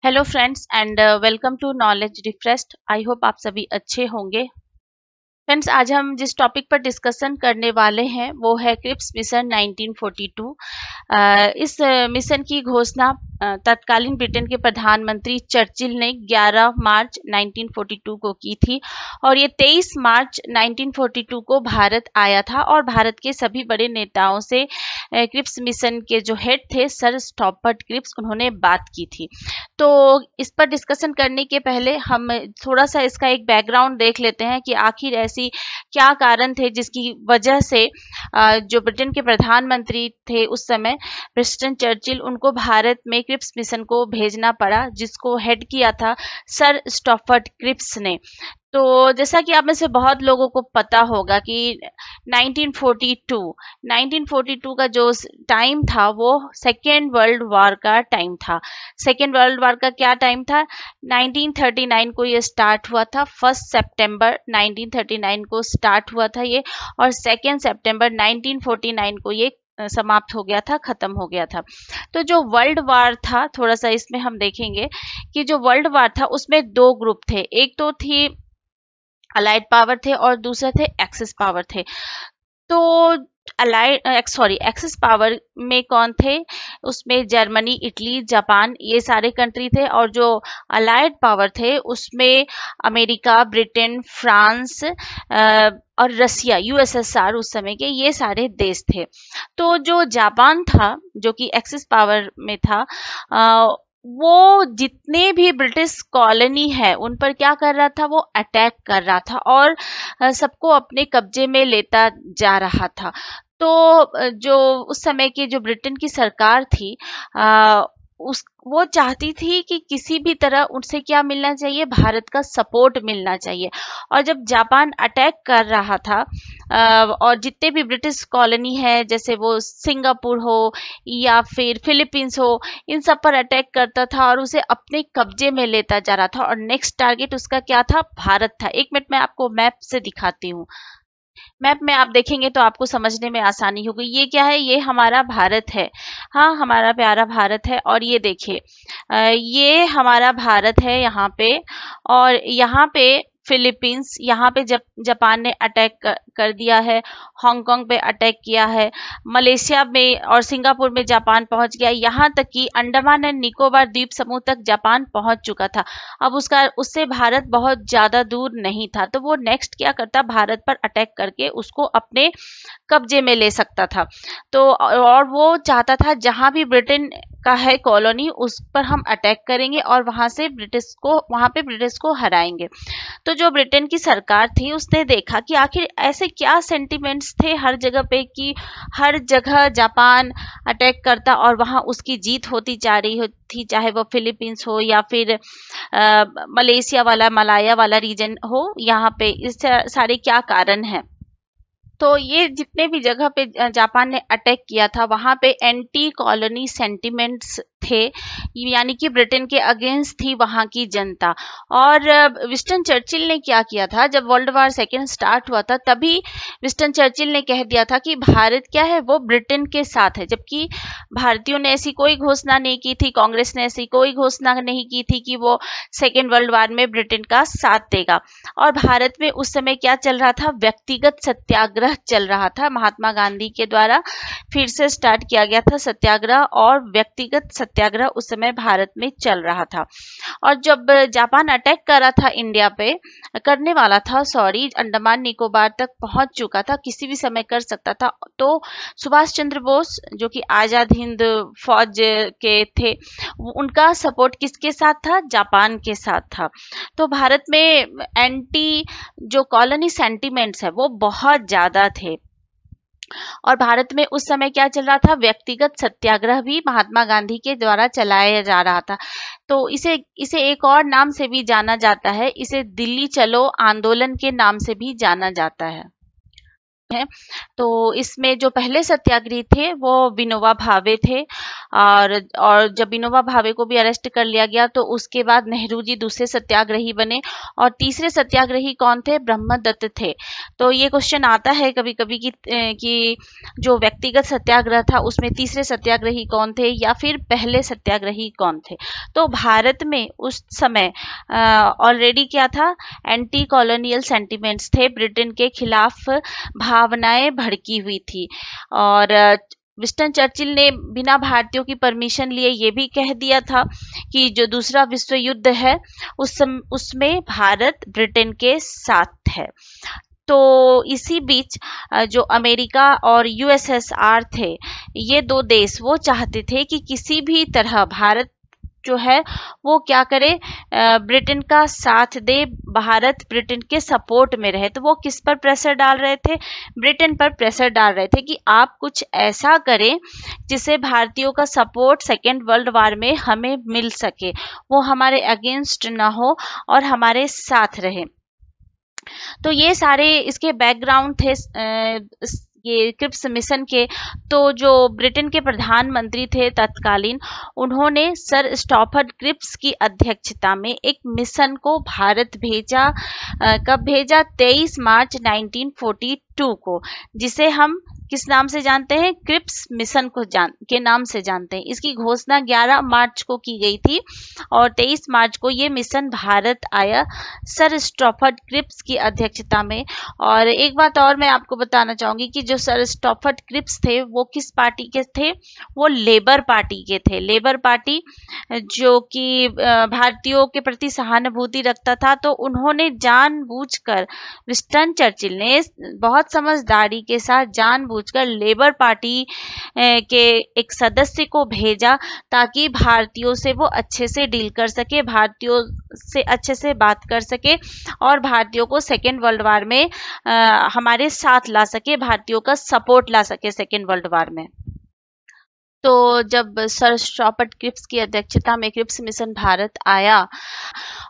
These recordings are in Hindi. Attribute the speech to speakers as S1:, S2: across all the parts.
S1: Hello friends and welcome to knowledge refreshed. I hope आप सभी अच्छे होंगे। फ्रेंड्स, आज हम जिस टॉपिक पर डिस्कशन करने वाले हैं वो है क्रिप्स मिशन 1942। इस मिशन की घोषणा तत्कालीन ब्रिटेन के प्रधानमंत्री चर्चिल ने 11 मार्च 1942 को की थी और ये 23 मार्च 1942 को भारत आया था और भारत के सभी बड़े नेताओं से क्रिप्स मिशन के जो हेड थे सर स्टॉपर्ट क्रिप्स, उन्होंने बात की थी। तो इस पर डिस्कशन करने के पहले हम थोड़ा सा इसका एक बैकग्राउंड देख लेते हैं कि आखिर ऐसी क्या कारण थे जिसकी वजह से जो ब्रिटेन के प्रधानमंत्री थे उस समय विंस्टन चर्चिल, उनको भारत में क्रिप्स मिशन को भेजना पड़ा, जिसको हेड किया था सर स्टॉफर्ड क्रिप्स ने। तो जैसा कि आप में से बहुत लोगों को पता होगा कि 1942 का जो टाइम था वो सेकेंड वर्ल्ड वॉर का टाइम था। सेकेंड वर्ल्ड वॉर का क्या टाइम था? 1939 को ये स्टार्ट हुआ था। 1 सितंबर 1939 को स्टार्ट हुआ था ये, और 2 सितंबर 1949 को ये समाप्त हो गया था, खत्म हो गया था। तो जो वर्ल्ड वार था, थोड़ा सा इसमें हम देखेंगे कि जो वर्ल्ड वार था उसमें दो ग्रुप थे। एक तो थी अलाइड पावर थे और दूसरे थे एक्सिस पावर थे। तो एक्सिस पावर में कौन थे? उसमें जर्मनी, इटली, जापान, ये सारे कंट्री थे। और जो अलाइड पावर थे उसमें अमेरिका, ब्रिटेन, फ्रांस और रसिया, यूएसएसआर उस समय के, ये सारे देश थे। तो जो जापान था, जो कि एक्सिस पावर में था, वो जितने भी ब्रिटिश कॉलोनी है उन पर क्या कर रहा था? वो अटैक कर रहा था और सबको अपने कब्जे में लेता जा रहा था। तो जो उस समय की जो ब्रिटेन की सरकार थी, उस वो चाहती थी कि किसी भी तरह उनसे क्या मिलना चाहिए? भारत का सपोर्ट मिलना चाहिए। और जब जापान अटैक कर रहा था और जितने भी ब्रिटिश कॉलोनी है, जैसे वो सिंगापुर हो या फिर फिलीपींस हो, इन सब पर अटैक करता था और उसे अपने कब्जे में लेता जा रहा था। और नेक्स्ट टारगेट उसका क्या था? भारत था। एक मिनट में आपको मैप से दिखाती हूँ। मैप में आप देखेंगे तो आपको समझने में आसानी होगी। ये क्या है? ये हमारा भारत है। हाँ, हमारा प्यारा भारत है। और ये देखिए, ये हमारा भारत है यहाँ पे, और यहाँ पे फिलीपींस, यहाँ पे जब जापान ने अटैक कर दिया है, हांगकांग पे अटैक किया है, मलेशिया में और सिंगापुर में जापान पहुंच गया, यहाँ तक कि अंडमान एंड निकोबार द्वीप समूह तक जापान पहुंच चुका था। अब उससे भारत बहुत ज्यादा दूर नहीं था, तो वो नेक्स्ट क्या करता? भारत पर अटैक करके उसको अपने कब्जे में ले सकता था। तो और वो चाहता था जहां भी ब्रिटेन का है कॉलोनी, उस पर हम अटैक करेंगे और वहां पे ब्रिटिश को हराएंगे। तो जो ब्रिटेन की सरकार थी उसने देखा कि आखिर ऐसे क्या सेंटिमेंट्स थे हर जगह पे कि हर जगह जापान अटैक करता और वहां उसकी जीत होती जा रही थी, चाहे वो फिलीपींस हो या फिर मलेशिया वाला, मलाया वाला रीजन हो। यहाँ पे इस सारे क्या कारण हैं? तो ये जितने भी जगह पे जापान ने अटैक किया था, वहां पे एंटी कॉलोनी सेंटिमेंट्स थे, यानी कि ब्रिटेन के अगेंस्ट थी वहां की जनता। और विंस्टन चर्चिल ने क्या किया था? जब वर्ल्ड वार सेकेंड स्टार्ट हुआ था, तभी विंस्टन चर्चिल ने कह दिया था कि भारत क्या है? वो ब्रिटेन के साथ है। जबकि भारतीयों ने ऐसी कोई घोषणा नहीं की थी, कांग्रेस ने ऐसी कोई घोषणा नहीं की थी कि वो सेकेंड वर्ल्ड वार में ब्रिटेन का साथ देगा। और भारत में उस समय क्या चल रहा था? व्यक्तिगत सत्याग्रह चल रहा था। महात्मा गांधी के द्वारा फिर से स्टार्ट किया गया था सत्याग्रह, और व्यक्तिगत सत्याग्रह उस समय भारत में चल रहा था। और जब जापान अटैक कर रहा था इंडिया पे, करने वाला था, सॉरी, अंडमान निकोबार तक पहुंच चुका था, किसी भी समय कर सकता था, तो सुभाष चंद्र बोस, जो कि आजाद हिंद फौज के थे, उनका सपोर्ट किसके साथ था? जापान के साथ था। तो भारत में एंटी जो कॉलोनी सेंटिमेंट्स है वो बहुत ज्यादा थे। और भारत में उस समय क्या चल रहा था? व्यक्तिगत सत्याग्रह भी महात्मा गांधी के द्वारा चलाया जा रहा था। तो इसे इसे एक और नाम से भी जाना जाता है, इसे दिल्ली चलो आंदोलन के नाम से भी जाना जाता है। हैं। तो इसमें जो पहले सत्याग्रही थे वो विनोबा भावे थे, और जब विनोबा भावे को भी अरेस्ट कर लिया गया तो उसके बाद नेहरू जी दूसरे सत्याग्रही बने। और तीसरे सत्याग्रही कौन थे? ब्रह्मदत्त थे। तो ये क्वेश्चन आता है कभी कभी कि जो व्यक्तिगत सत्याग्रह था उसमें तीसरे सत्याग्रही कौन थे या फिर पहले सत्याग्रही कौन थे। तो भारत में उस समय ऑलरेडी क्या था, एंटी कॉलोनियल सेंटिमेंट्स थे, ब्रिटेन के खिलाफ भावनाएं भड़की हुई थी। और विंस्टन चर्चिल ने बिना भारतीयों की परमिशन लिए ये भी कह दिया था कि जो दूसरा विश्व युद्ध है उसमें भारत ब्रिटेन के साथ है। तो इसी बीच जो अमेरिका और यूएसएसआर थे, ये दो देश वो चाहते थे कि किसी भी तरह भारत जो है वो क्या करे, ब्रिटेन का साथ दे, भारत ब्रिटेन के सपोर्ट में रहे। तो वो किस पर प्रेशर डाल रहे थे? ब्रिटेन पर प्रेशर डाल रहे थे कि आप कुछ ऐसा करें जिससे भारतीयों का सपोर्ट सेकेंड वर्ल्ड वार में हमें मिल सके, वो हमारे अगेंस्ट ना हो और हमारे साथ रहे। तो ये सारे इसके बैकग्राउंड थे ये क्रिप्स मिशन के। तो जो ब्रिटेन के प्रधानमंत्री थे तत्कालीन, उन्होंने सर स्टॉफर्ड क्रिप्स की अध्यक्षता में एक मिशन को भारत भेजा। कब भेजा? 23 मार्च 1942 को, जिसे हम किस नाम से जानते हैं? क्रिप्स मिशन के नाम से जानते हैं। इसकी घोषणा 11 मार्च को की गई थी और 23 मार्च को ये मिशन भारत आया सर स्टॉफर्ड क्रिप्स की अध्यक्षता में। और एक बात और मैं आपको बताना चाहूंगी कि जो सर स्टॉफर्ड क्रिप्स थे वो किस पार्टी के थे? वो लेबर पार्टी के थे। लेबर पार्टी जो कि भारतीयों के प्रति सहानुभूति रखता था। तो उन्होंने जानबूझकर, विंस्टन चर्चिल ने बहुत समझदारी के साथ जानबूझकर लेबर पार्टी के एक सदस्य को भेजा ताकि भारतीयों से वो अच्छे से डील कर सके, भारतीयों से अच्छे से बात कर सके और भारतीयों को सेकेंड वर्ल्ड वार में हमारे साथ ला सके, भारतीयों का सपोर्ट ला सके सेकेंड वर्ल्ड वार में। तो जब सर स्टॉफर्ड क्रिप्स की अध्यक्षता में क्रिप्स मिशन भारत आया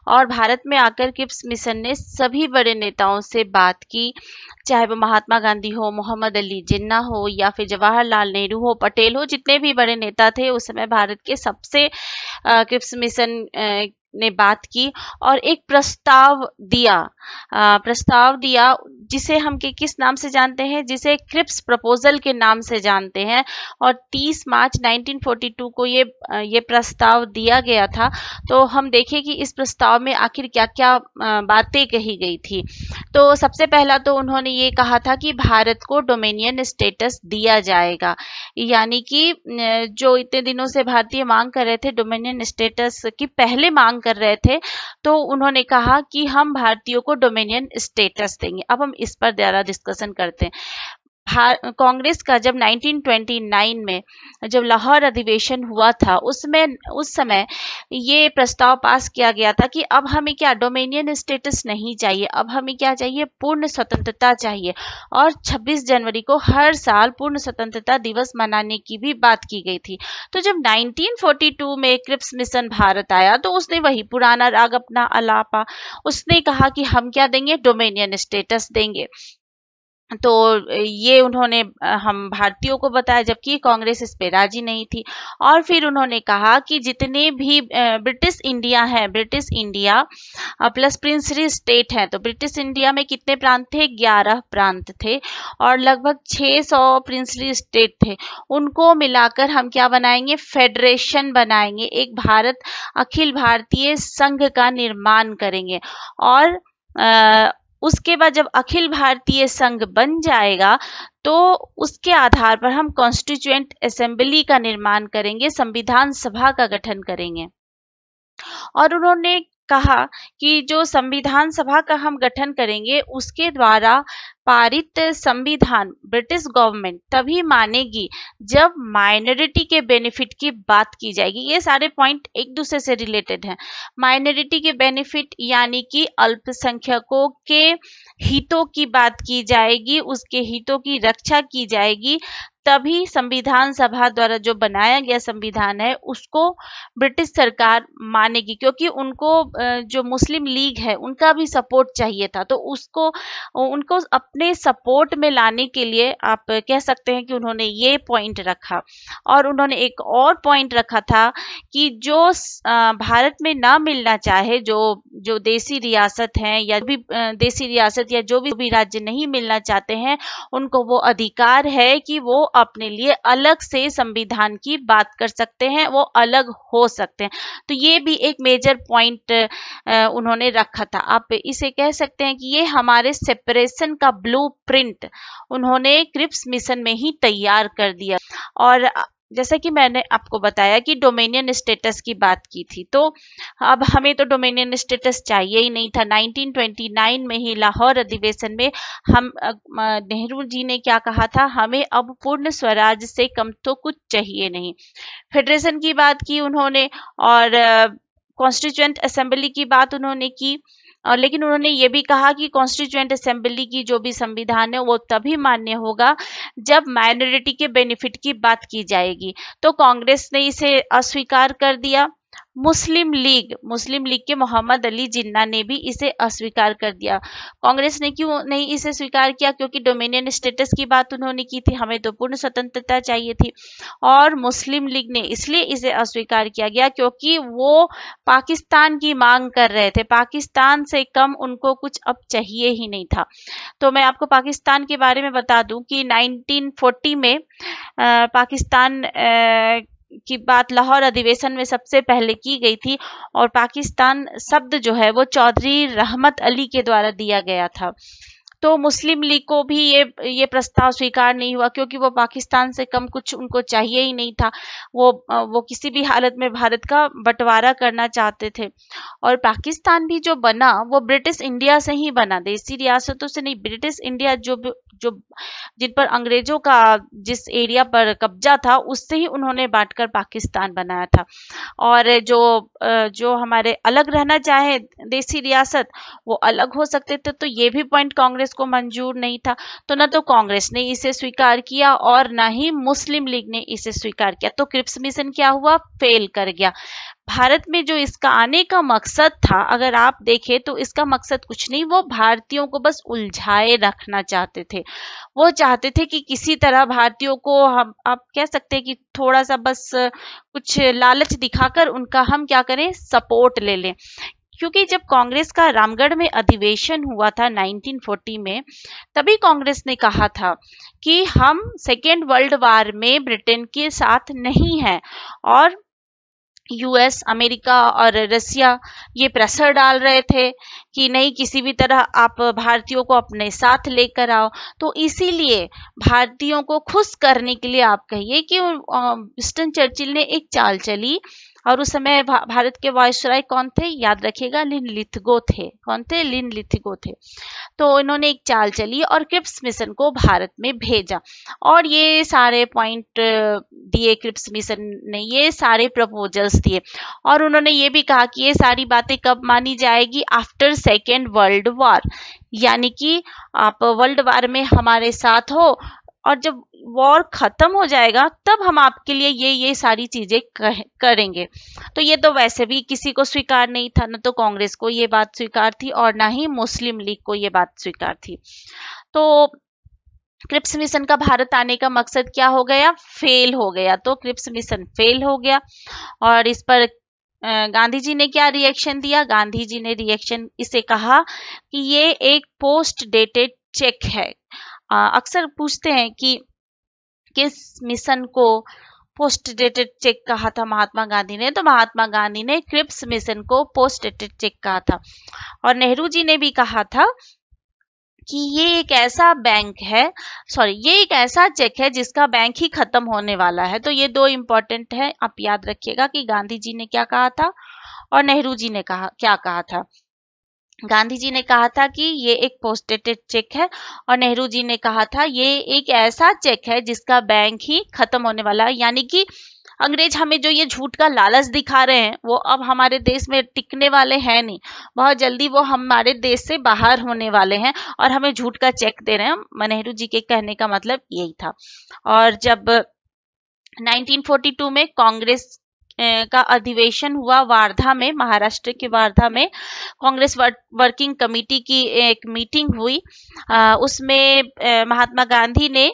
S1: और भारत में आकर क्रिप्स मिशन ने सभी बड़े नेताओं से बात की, चाहे वो महात्मा गांधी हो, मोहम्मद अली जिन्ना हो या फिर जवाहरलाल नेहरू हो, पटेल हो, जितने भी बड़े नेता थे उस समय भारत के सबसे क्रिप्स मिशन ने बात की और एक प्रस्ताव दिया जिसे हम किस नाम से जानते हैं? जिसे क्रिप्स प्रपोजल के नाम से जानते हैं। और 30 मार्च 1942 को ये प्रस्ताव दिया गया था। तो हम देखें कि इस प्रस्ताव में आखिर क्या क्या बातें कही गई थी। तो सबसे पहला तो उन्होंने ये कहा था कि भारत को डोमिनियन स्टेटस दिया जाएगा, यानी कि जो इतने दिनों से भारतीय मांग कर रहे थे डोमिनियन स्टेटस की, पहले मांग कर रहे थे, तो उन्होंने कहा कि हम भारतीयों को डोमिनियन स्टेटस देंगे। अब हम इस पर ज़्यादा डिस्कशन करते हैं। कांग्रेस का जब 1929 में जब लाहौर अधिवेशन हुआ था उस समय ये प्रस्ताव पास किया गया था कि अब हमें क्या डोमिनियन स्टेटस नहीं चाहिए, अब हमें क्या चाहिए? पूर्ण स्वतंत्रता चाहिए। और 26 जनवरी को हर साल पूर्ण स्वतंत्रता दिवस मनाने की भी बात की गई थी। तो जब 1942 में क्रिप्स मिशन भारत आया तो उसने वही पुराना राग अपना अलापा, उसने कहा कि हम क्या देंगे? डोमिनियन स्टेटस देंगे। तो ये उन्होंने हम भारतीयों को बताया, जबकि कांग्रेस इस पे राजी नहीं थी। और फिर उन्होंने कहा कि जितने भी ब्रिटिश इंडिया है, British India plus princely state है, तो ब्रिटिश इंडिया में कितने प्रांत थे? 11 प्रांत थे और लगभग 600 प्रिंसली स्टेट थे। उनको मिलाकर हम क्या बनाएंगे? फेडरेशन बनाएंगे, एक भारत अखिल भारतीय संघ का निर्माण करेंगे। और उसके बाद जब अखिल भारतीय संघ बन जाएगा तो उसके आधार पर हम कॉन्स्टिट्यूएंट असेंबली का निर्माण करेंगे, संविधान सभा का गठन करेंगे। और उन्होंने कहा कि जो संविधान सभा का हम गठन करेंगे उसके द्वारा पारित संविधान ब्रिटिश गवर्नमेंट तभी मानेगी जब माइनॉरिटी के बेनिफिट की बात की जाएगी। ये सारे पॉइंट एक दूसरे से रिलेटेड हैं। माइनॉरिटी के बेनिफिट यानी कि अल्पसंख्यकों के हितों की बात की जाएगी, उसके हितों की रक्षा की जाएगी, तभी संविधान सभा द्वारा जो बनाया गया संविधान है उसको ब्रिटिश सरकार मानेगी, क्योंकि उनको जो मुस्लिम लीग है उनका भी सपोर्ट चाहिए था। तो उनको अपने सपोर्ट में लाने के लिए आप कह सकते हैं कि उन्होंने ये पॉइंट रखा। और उन्होंने एक और पॉइंट रखा था कि जो भारत में ना मिलना चाहे, जो देसी रियासत है या भी देसी रियासत या जो भी राज्य नहीं मिलना चाहते हैं, उनको वो अधिकार है कि वो अपने लिए अलग से संविधान की बात कर सकते हैं, वो अलग हो सकते हैं। तो ये भी एक मेजर पॉइंट उन्होंने रखा था। आप इसे कह सकते हैं कि ये हमारे सेपरेशन का ब्लूप्रिंट उन्होंने क्रिप्स मिशन में ही तैयार कर दिया। और जैसा कि मैंने आपको बताया कि डोमिनियन स्टेटस की बात की थी, तो अब हमें तो डोमिनियन स्टेटस चाहिए ही नहीं था। 1929 में ही लाहौर अधिवेशन में हम नेहरू जी ने क्या कहा था, हमें अब पूर्ण स्वराज से कम तो कुछ चाहिए नहीं। फेडरेशन की बात की उन्होंने और कॉन्स्टिट्यूएंट असेंबली की बात उन्होंने की। लेकिन उन्होंने ये भी कहा कि कॉन्स्टिट्यूएंट असेंबली की जो भी संविधान है वो तभी मान्य होगा जब माइनॉरिटी के बेनिफिट की बात की जाएगी। तो कांग्रेस ने इसे अस्वीकार कर दिया। मुस्लिम लीग के मोहम्मद अली जिन्ना ने भी इसे अस्वीकार कर दिया। कांग्रेस ने क्यों नहीं इसे स्वीकार किया? क्योंकि डोमिनियन स्टेटस की बात उन्होंने की थी, हमें तो पूर्ण स्वतंत्रता चाहिए थी। और मुस्लिम लीग ने इसलिए इसे अस्वीकार किया गया क्योंकि वो पाकिस्तान की मांग कर रहे थे। पाकिस्तान से कम उनको कुछ अब चाहिए ही नहीं था। तो मैं आपको पाकिस्तान के बारे में बता दूं कि 1940 में पाकिस्तान की बात लाहौर अधिवेशन में सबसे पहले की गई थी। और पाकिस्तान शब्द जो है वो चौधरी रहमत अली के द्वारा दिया गया था। तो मुस्लिम लीग को भी ये प्रस्ताव स्वीकार नहीं हुआ क्योंकि वो पाकिस्तान से कम कुछ उनको चाहिए ही नहीं था। वो किसी भी हालत में भारत का बंटवारा करना चाहते थे। और पाकिस्तान भी जो बना वो ब्रिटिश इंडिया से ही बना, देसी रियासतों से नहीं। ब्रिटिश इंडिया जो जिन पर अंग्रेजों का जिस एरिया पर कब्जा था उससे ही उन्होंने बांटकर पाकिस्तान बनाया था। और जो हमारे अलग रहना चाहे देसी रियासत, वो अलग हो सकते थे। तो ये भी पॉइंट कांग्रेस को मंजूर नहीं था। तो न तो कांग्रेस ने इसे स्वीकार किया और न ही मुस्लिम लीग ने इसे स्वीकार किया। तो क्रिप्स मिशन क्या हुआ? फेल कर गया। भारत में जो इसका आने का मकसद था, अगर आप देखें तो इसका मकसद कुछ नहीं, वो भारतीयों को बस उलझाए रखना चाहते थे। वो चाहते थे कि किसी तरह भारतीयों को हम, आप कह सकते हैं कि थोड़ा सा बस कुछ लालच दिखाकर उनका हम क्या करें, सपोर्ट ले लें। क्योंकि जब कांग्रेस का रामगढ़ में अधिवेशन हुआ था 1940 में, तभी कांग्रेस ने कहा था कि हम सेकेंड वर्ल्ड वार में ब्रिटेन के साथ नहीं हैं। और यूएस, अमेरिका और रसिया ये प्रेशर डाल रहे थे कि नहीं, किसी भी तरह आप भारतीयों को अपने साथ लेकर आओ। तो इसीलिए भारतीयों को खुश करने के लिए आप कहिए कि विंस्टन चर्चिल ने एक चाल चली। और उस समय भारत के वायसराय कौन थे? याद रखिएगा, लिनलिथगो थे। कौन थे? लिनलिथगो थे। तो इन्होंने एक चाल चली और क्रिप्स मिशन को भारत में भेजा। और ये सारे पॉइंट दिए क्रिप्स मिशन ने, ये सारे प्रपोजल्स दिए। और उन्होंने ये भी कहा कि ये सारी बातें कब मानी जाएगी? आफ्टर सेकेंड वर्ल्ड वॉर, यानी कि आप वर्ल्ड वार में हमारे साथ हो और जब वॉर खत्म हो जाएगा तब हम आपके लिए ये सारी चीजें करेंगे। तो ये तो वैसे भी किसी को स्वीकार नहीं था, न तो कांग्रेस को ये बात स्वीकार थी और ना ही मुस्लिम लीग को ये बात स्वीकार थी। तो क्रिप्स मिशन का भारत आने का मकसद क्या हो गया? फेल हो गया। तो क्रिप्स मिशन फेल हो गया। और इस पर गांधी जी ने क्या रिएक्शन दिया? गांधी जी ने रिएक्शन इसे कहा कि ये एक पोस्ट डेटेड चेक है। अक्सर पूछते हैं कि किस मिशन को पोस्ट डेटेड चेक कहा था महात्मा गांधी ने? तो महात्मा गांधी ने क्रिप्स मिशन को पोस्ट डेटेड चेक कहा था। और नेहरू जी ने भी कहा था कि ये एक ऐसा ये एक ऐसा चेक है जिसका बैंक ही खत्म होने वाला है। तो ये दो इंपॉर्टेंट है, आप याद रखिएगा कि गांधी जी ने क्या कहा था और नेहरू जी ने क्या कहा था। गांधी जी ने कहा था कि ये एक पोस्ट डेटेड चेक है और नेहरू जी ने कहा था ये एक ऐसा चेक है जिसका बैंक ही खत्म होने वाला है। यानी कि अंग्रेज हमें जो ये झूठ का लालच दिखा रहे हैं वो अब हमारे देश में टिकने वाले हैं नहीं, बहुत जल्दी वो हमारे देश से बाहर होने वाले हैं और हमें झूठ का चेक दे रहे हैं। नेहरू जी के कहने का मतलब यही था। और जब 1942 में कांग्रेस का अधिवेशन हुआ वार्धा में, महाराष्ट्र के वार्धा में कांग्रेस वर्किंग कमेटी की एक मीटिंग हुई। उसमें महात्मा गांधी ने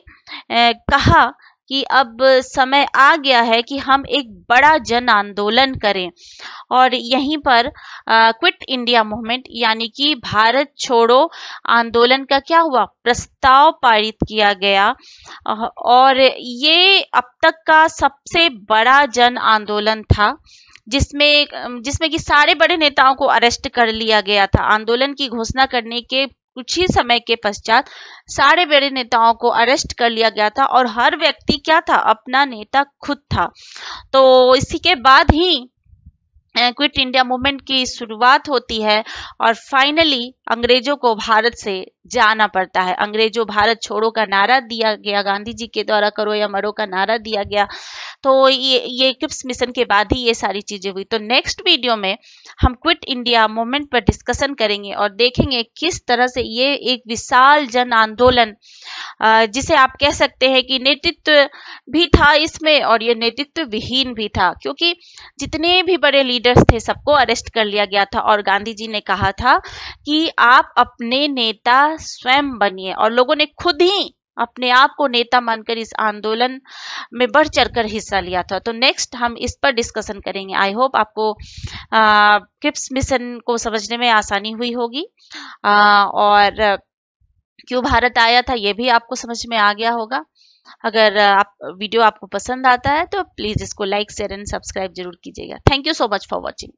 S1: कहा कि अब समय आ गया है कि हम एक बड़ा जन आंदोलन करें, और यहीं पर क्विट इंडिया मूवमेंट यानी कि भारत छोड़ो आंदोलन का क्या हुआ, प्रस्ताव पारित किया गया। और ये अब तक का सबसे बड़ा जन आंदोलन था, जिसमें कि सारे बड़े नेताओं को अरेस्ट कर लिया गया था। आंदोलन की घोषणा करने के कुछ ही समय के पश्चात सारे बड़े नेताओं को अरेस्ट कर लिया गया था, और हर व्यक्ति क्या था, अपना नेता खुद था। तो इसी के बाद ही क्विट इंडिया मूवमेंट की शुरुआत होती है, और फाइनली अंग्रेजों को भारत से जाना पड़ता है। अंग्रेजों भारत छोड़ो का नारा दिया गया, गांधी जी के द्वारा करो या मरो का नारा दिया गया। तो ये क्रिप्स मिशन के बाद ही ये सारी चीजें हुई। तो नेक्स्ट वीडियो में हम क्विट इंडिया मूवमेंट पर डिस्कशन करेंगे और देखेंगे किस तरह से ये एक विशाल जन आंदोलन, जिसे आप कह सकते हैं कि नेतृत्व भी था इसमें और ये नेतृत्व विहीन भी था, क्योंकि जितने भी बड़े लीडर्स थे सबको अरेस्ट कर लिया गया था। और गांधी जी ने कहा था कि आप अपने नेता स्वयं बनिए, और लोगों ने खुद ही अपने आप को नेता मानकर इस आंदोलन में बढ़ चढ़कर हिस्सा लिया था। तो नेक्स्ट हम इस पर डिस्कशन करेंगे। आई होप आपको क्रिप्स मिशन को समझने में आसानी हुई होगी, और क्यों भारत आया था ये भी आपको समझ में आ गया होगा। अगर वीडियो आपको पसंद आता है तो प्लीज इसको लाइक, शेयर एंड सब्सक्राइब जरूर कीजिएगा। Thank you so much for watching.